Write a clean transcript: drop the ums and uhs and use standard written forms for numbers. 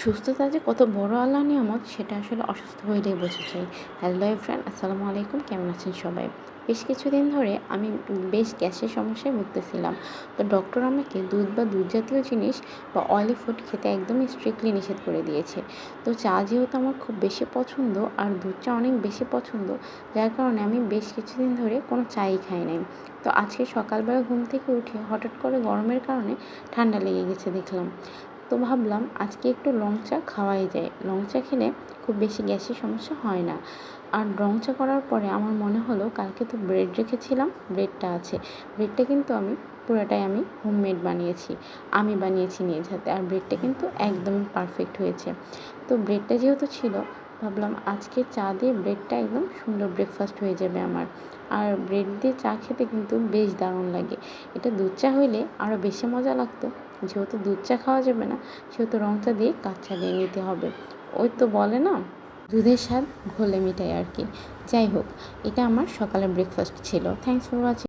সুস্থতা যে কত বড় আল্লাহর নিয়ামত সেটা আসলে অসুস্থ হইলেই বোঝা যায়। হ্যালো এভরিওয়ান, আসসালামু আলাইকুম। কেমন আছেন সবাই? বেশ কিছুদিন ধরে আমি বেশ গ্যাসের সমস্যায় ভুগতেছিলাম। তো ডক্টর আমাকে দুধ বা দুধ জাতীয় জিনিস বা অয়েলি ফুড খেতে একদমই স্ট্রিক্টলি নিষেধ করে দিয়েছে। তো চা যেহেতু আমার খুব বেশি পছন্দ আর দুধ চা অনেক বেশি পছন্দ, যার কারণে আমি বেশ কিছুদিন ধরে কোনো চাই খাই নাই। তো আজকে সকালবেলা ঘুম থেকে উঠে হঠাৎ করে গরমের কারণে ঠান্ডা লেগে গেছে দেখলাম। তো ভাবলাম আজকে একটু রং চা খাওয়াই যায়। রং চা খেলে খুব বেশি গ্যাসের সমস্যা হয় না। আর রং চা করার পরে আমার মনে হলো কালকে তো ব্রেড রেখেছিলাম, ব্রেডটা আছে। ব্রেডটা কিন্তু আমি পুরাটাই হোমমেড বানিয়েছি। আমি বানিয়েছি নিজ হাতে। আর ব্রেডটা কিন্তু একদমই পারফেক্ট হয়েছে। তো ব্রেডটা যেহেতু ছিল, ভাবলাম আজকে চা দিয়ে ব্রেডটা একদম সুন্দর ব্রেকফাস্ট হয়ে যাবে আমার। আর ব্রেড দিয়ে চা খেতে কিন্তু বেশ দারুণ লাগে। এটা দুধ চা হইলে আরও বেশি মজা লাগতো। যেহেতু দুধ চা খাওয়া যাবে না, সেহেতু রং চা দিয়ে কাঁচা চা দিয়ে নিতে হবে। ওই তো বলে না, দুধের স্বাদ ঘোলে মিঠাই আর কি। যাই হোক, এটা আমার সকালের ব্রেকফাস্ট ছিল। Thanks for watching.